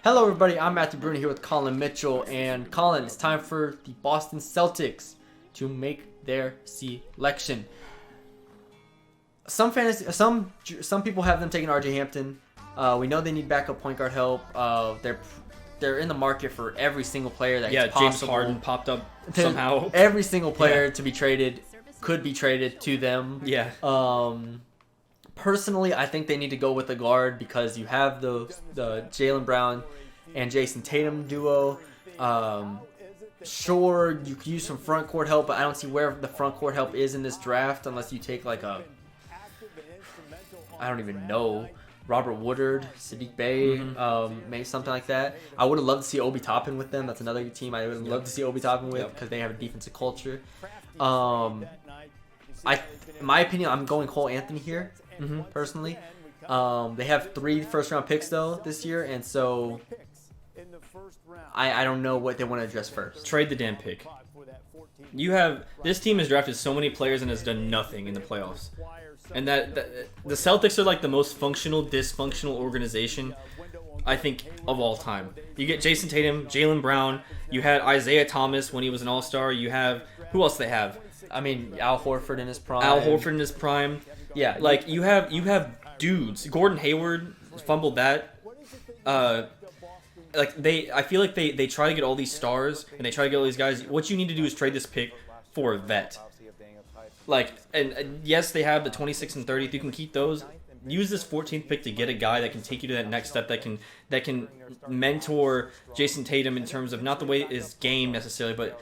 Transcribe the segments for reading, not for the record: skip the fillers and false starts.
Hello, everybody. I'm Matthew Brune here with Colin Mitchell. And Colin, it's time for the Boston Celtics to make their selection. Some people have them taking RJ Hampton. We know they need backup point guard help. They're in the market for every single player that's possible. James Harden popped up somehow. Every single player to be traded could be traded to them. Yeah. Personally, I think they need to go with a guard because you have the Jaylen Brown and Jason Tatum duo. Sure, you could use some front court help, but I don't see where the front court help is in this draft unless you take like I don't even know, Robert Woodard, Sadiq Bey, maybe something like that. I would have loved to see Obi Toppin with them. That's another team I would love to see Obi Toppin with because they have a defensive culture. In my opinion, I'm going Cole Anthony here, personally. They have 3 first-round picks, though, this year, and so I don't know what they want to address first. Trade the damn pick. This team has drafted so many players and has done nothing in the playoffs. And that the Celtics are like the most functional, dysfunctional organization, I think, of all time. You get Jason Tatum, Jaylen Brown. You had Isaiah Thomas when he was an All-Star. You have who else they have? I mean, Al Horford in his prime. Yeah, like you have dudes. Gordon Hayward fumbled that. I feel like they try to get all these stars and they try to get all these guys. What you need to do is trade this pick for a vet. And yes, they have the 26th and 30th. You can keep those. Use this 14th pick to get a guy that can take you to that next step, that can mentor Jason Tatum in terms of not the way his game necessarily, but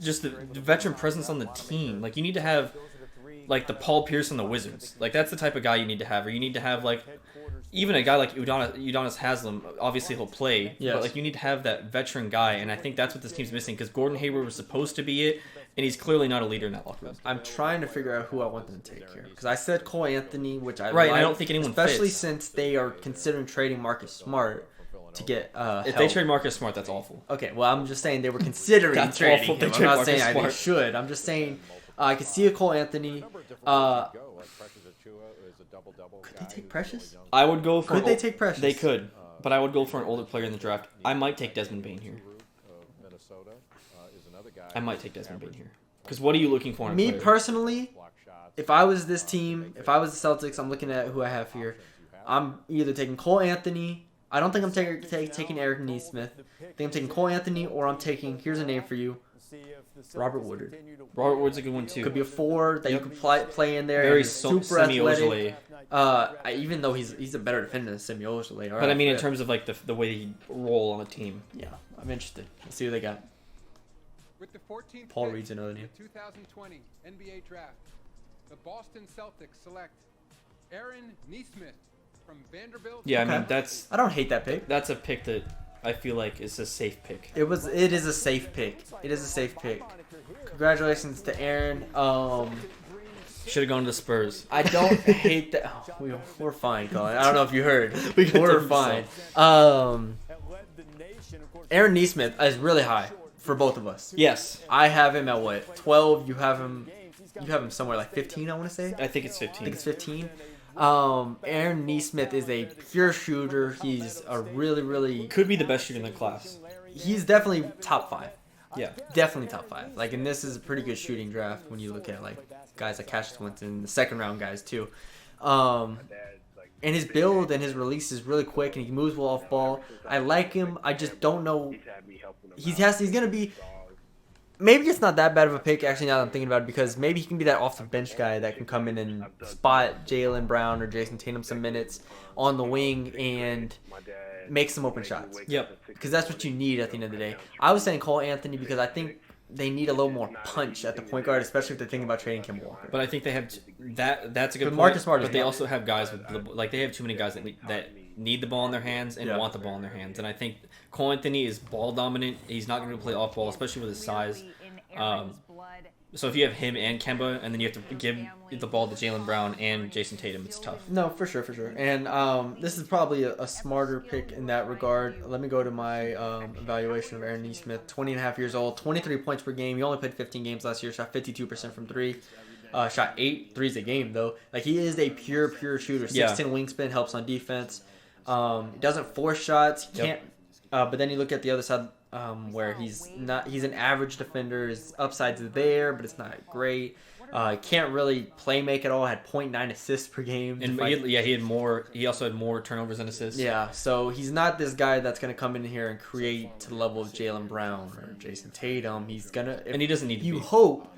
just the veteran presence on the team. Like, you need to have like the Paul Pierce on the Wizards. Like, that's the type of guy you need to have. Or you need to have like even a guy like Udonis Haslem. Obviously he'll play, but like you need to have that veteran guy. And I think that's what this team's missing because Gordon Hayward was supposed to be it. And he's clearly not a leader in that locker room. I'm trying to figure out who I want them to take here. Because I said Cole Anthony, which I like. I don't think anyone especially fits. Since they are considering trading Marcus Smart to get If they trade Marcus Smart, that's awful. Okay, well, I'm just saying they were considering trading him. I'm not saying they should. I'm just saying I could see a Cole Anthony. Could they take Precious? I would go for... Could they take Precious? They could, but I would go for an older player in the draft. I might take Desmond Bane here. Because what are you looking for in a player? Me personally, if I was this team, if I was the Celtics, I'm looking at who I have here. I'm either taking Cole Anthony. I don't think I'm taking Aaron Nesmith. I think I'm taking Cole Anthony, or I'm taking, here's a name for you, Robert Woodard. Robert Woodard's a good one too. Could be a 4 that you could play in there. Very super athletic. Even though he's a better defender than Semi Ojeleye. But I mean, in terms of like the way he roll on a team. Yeah, I'm interested. Let's see what they got. With the 14th Paul reads another name. 2020 NBA Draft, the Boston Celtics select Aaron Nesmith from Vanderbilt. Yeah, okay. I mean I don't hate that pick. That's a pick that I feel like is a safe pick. It is a safe pick. It is a safe pick. Congratulations to Aaron. Should have gone to the Spurs. I don't hate that. Oh, we're fine, Colin. I don't know if you heard. We're fine. Aaron Nesmith is really high for both of us. Yes. I have him at what? 12. You have him somewhere like 15, I want to say. I think it's 15. I think it's 15. Aaron Nesmith is a pure shooter. He's a really could be the best shooter in the class. He's definitely top 5. Yeah, definitely top 5. Like, and this is a pretty good shooting draft when you look at like guys like Cassius Winston, the second round guys too. And his build and his release is really quick, and he moves well off ball. I like him. I just don't know. He's gonna be. Maybe it's not that bad of a pick, actually, now that I'm thinking about it, because maybe he can be that off-the-bench guy that can come in and spot Jaylen Brown or Jason Tatum some minutes on the wing and make some open shots. Yep. Because that's what you need at the end of the day. I was saying Cole Anthony because I think they need a little more punch at the point guard, especially if they're thinking about trading Kemba Walker. But I think they have that's a good point. Marcus Smart but they also have guys with they have too many guys that need the ball in their hands and want the ball in their hands. And I think Cole Anthony is ball dominant. He's not going to play off ball, especially with his size. So if you have him and Kemba, and then you have to give the ball to Jaylen Brown and Jason Tatum, it's tough. No, for sure. And this is probably a smarter pick in that regard. Let me go to my evaluation of Aaron Nesmith. 20 and a half years old, 23 points per game. He only played 15 games last year, shot 52% from 3. Shot 8 threes a game, though. Like, he is a pure shooter. 6'10" wingspan, helps on defense. Doesn't force shots. But then you look at the other side, where he's an average defender. His upside's there, but it's not great. Can't really play make at all. Had 0.9 assists per game. And he had more. He also had more turnovers than assists. Yeah, so he's not this guy that's gonna come in here and create to the level of Jaylen Brown or Jason Tatum. And he doesn't need to. You hope,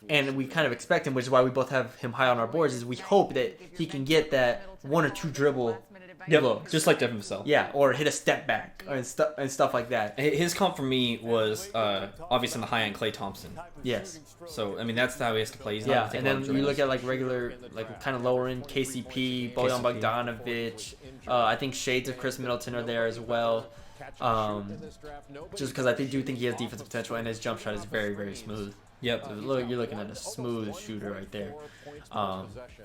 and we kind of expect him, which is why we both have him high on our boards. Is we hope that he can get that 1 or 2 dribble. Yep, just like Devin Vassell. Yeah, or hit a step back and stuff like that. His comp for me was obviously on the high end Klay Thompson. Yes. So I mean that's how he has to play. He's yeah, and then you look at like regular, like kind of lower end KCP, Bojan Bogdanovic. I think shades of Chris Middleton are there as well. Just because I do think he has defensive potential and his jump shot is very, very smooth. Yep. So you're looking at a smooth shooter right there.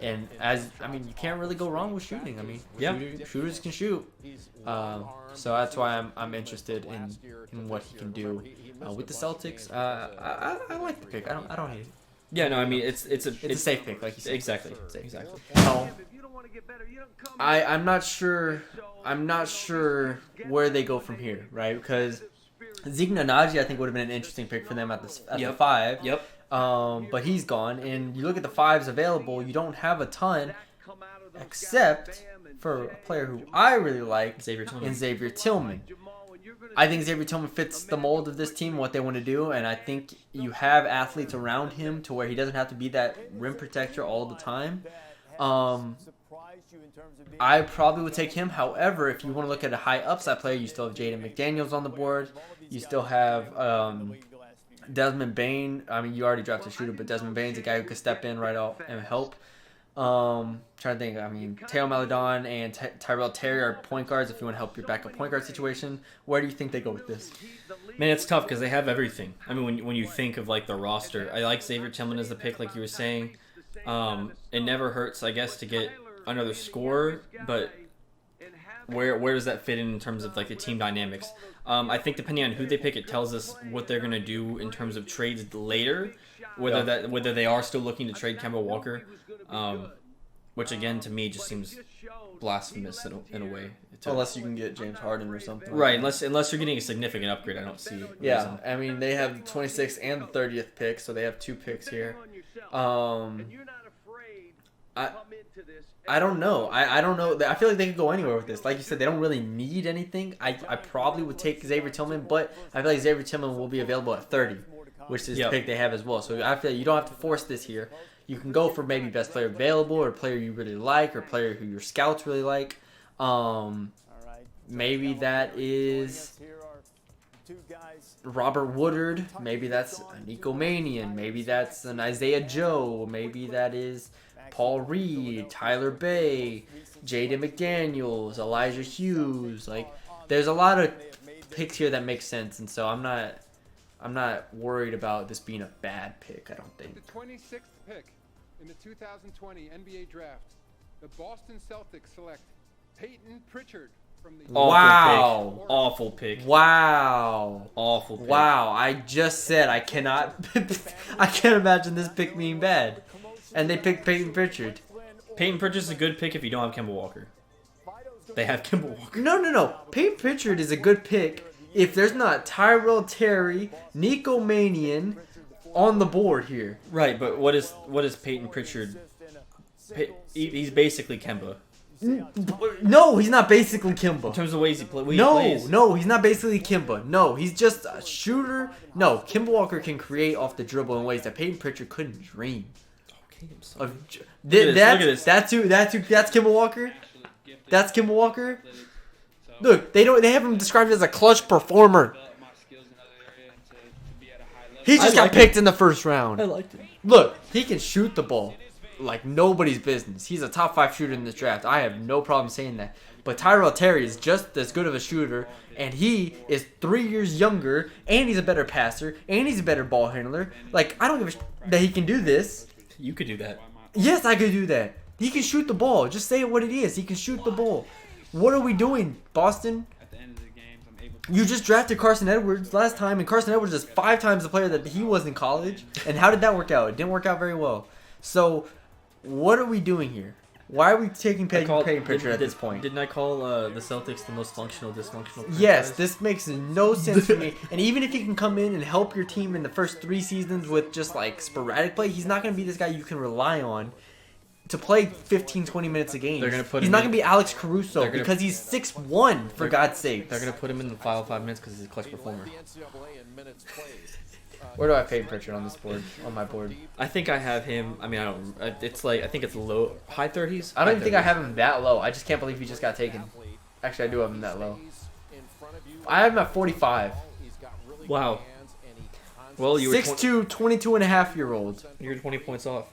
And you can't really go wrong with shooting. I mean, shooters can shoot. So that's why I'm interested in what he can do with the Celtics. I like the pick. I don't hate it. Yeah, no, I mean it's a safe pick, like you said. Exactly. I'm not sure. I'm not sure where they go from here, right? Because Zeke Nnaji, I think, would have been an interesting pick for them at the 5. Yep. But he's gone, and you look at the 5s available. You don't have a ton, except for a player who I really like, Xavier Tillman. I think Xavier Tillman fits the mold of this team, what they want to do, and I think you have athletes around him to where he doesn't have to be that rim protector all the time. I probably would take him. However, if you want to look at a high upside player, you still have Jaden McDaniels on the board. You still have Desmond Bane. I mean, you already drafted a shooter, but Desmond Bane's a guy who could step in right off and help. Trying to think. I mean, Teo Maledon and Tyrell Terry are point guards if you want to help your backup point guard situation. Where do you think they go with this? Man, it's tough because they have everything. I mean, when you think of like the roster, I like Xavier Tillman as the pick, like you were saying. It never hurts, I guess, to get another scorer, but where does that fit in terms of like the team dynamics? I think depending on who they pick, it tells us what they're gonna do in terms of trades later, whether they are still looking to trade Kemba Walker, which again to me just seems blasphemous in a way. Unless you can get James Harden or something. Right, unless you're getting a significant upgrade, I don't see. Yeah, I mean they have the 26th and the 30th pick, so they have 2 picks here. I don't know. I don't know. I feel like they could go anywhere with this. Like you said, they don't really need anything. I probably would take Xavier Tillman, but I feel like Xavier Tillman will be available at 30, which is the pick they have as well. So I feel like you don't have to force this here. You can go for maybe best player available or player you really like or player who your scouts really like. Maybe that is Robert Woodard. Maybe that's a Nico Manian. Maybe that's an Isaiah Joe. Maybe that is Paul Reed, Tyler Bay, Jaden McDaniels, Elijah Hughes. Like, there's a lot of picks here that make sense, and so I'm not worried about this being a bad pick. I don't think. The 26th pick in the 2020 NBA Draft, the Boston Celtics select Peyton Pritchard from the. Awful pick. Wow. Awful pick. Wow. I just said I cannot. I can't imagine this pick being bad. And they picked Peyton Pritchard. Peyton Pritchard's a good pick if you don't have Kemba Walker. They have Kemba Walker. No. Peyton Pritchard is a good pick if there's not Tyrell Terry, Nico Manian on the board here. Right, but what is Peyton Pritchard? He's basically Kemba. No, he's not basically Kemba. In terms of ways he plays. No, he's not basically Kemba. No, he's just a shooter. No, Kemba Walker can create off the dribble in ways that Peyton Pritchard couldn't dream. Look at this. That's Kemba Walker. That's Kemba Walker. Look, they have him described as a clutch performer. He just got picked in the first round. I liked it. Look, he can shoot the ball like nobody's business. He's a top 5 shooter in this draft. I have no problem saying that. But Tyrell Terry is just as good of a shooter, and he is 3 years younger, and he's a better passer, and he's a better ball handler. Like, I don't give a that he can do this. You could do that. Yes, I could do that. He can shoot the ball. Just say it what it is. He can shoot the ball. What are we doing, Boston? You just drafted Carson Edwards last time, and Carson Edwards is 5 times the player that he was in college. And how did that work out? It didn't work out very well. So, what are we doing here? Why are we taking I Peyton called- Pritchard at did- this point? Didn't I call the Celtics the most functional dysfunctional franchise? Yes, this makes no sense to me. And even if he can come in and help your team in the first 3 seasons with just like sporadic play, he's not going to be this guy you can rely on to play 15, 20 minutes a game. They're gonna put He's him not in- going to be Alex Caruso they're gonna- because he's 6'1", for God's sake. They're gonna put him in the final 5 minutes because he's a clutch performer. Where do I have Peyton Pritchard on this board? On my board. I think I have him. I mean, I don't. It's like I think it's high 30s. I don't even think I have him that low. I just can't believe he just got taken. Actually, I do have him that low. I have him at 45. Wow. Well, you were 6'2", 22-and-a-half-year-old. You're 20 points off.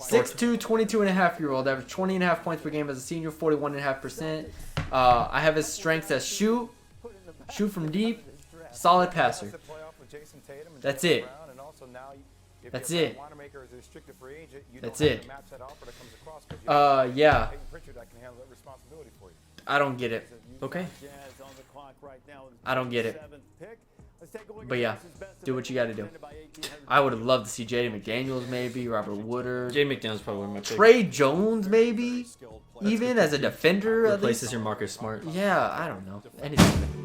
6'2", 22-and-a-half-year-old. Average 20.5 points per game as a senior, 41.5%. I have his strengths as shoot from deep, solid passer. That's it. That's it. That's it. Yeah. I don't get it. Okay. I don't get it. But yeah, do what you got to do. I would have loved to see Jaden McDaniels maybe, Robert Woodard. Jay McDaniel's probably one of my picks. Trey Jones maybe, even as a defender at least. Replaces your Marcus Smart. Yeah, I don't know. Anything.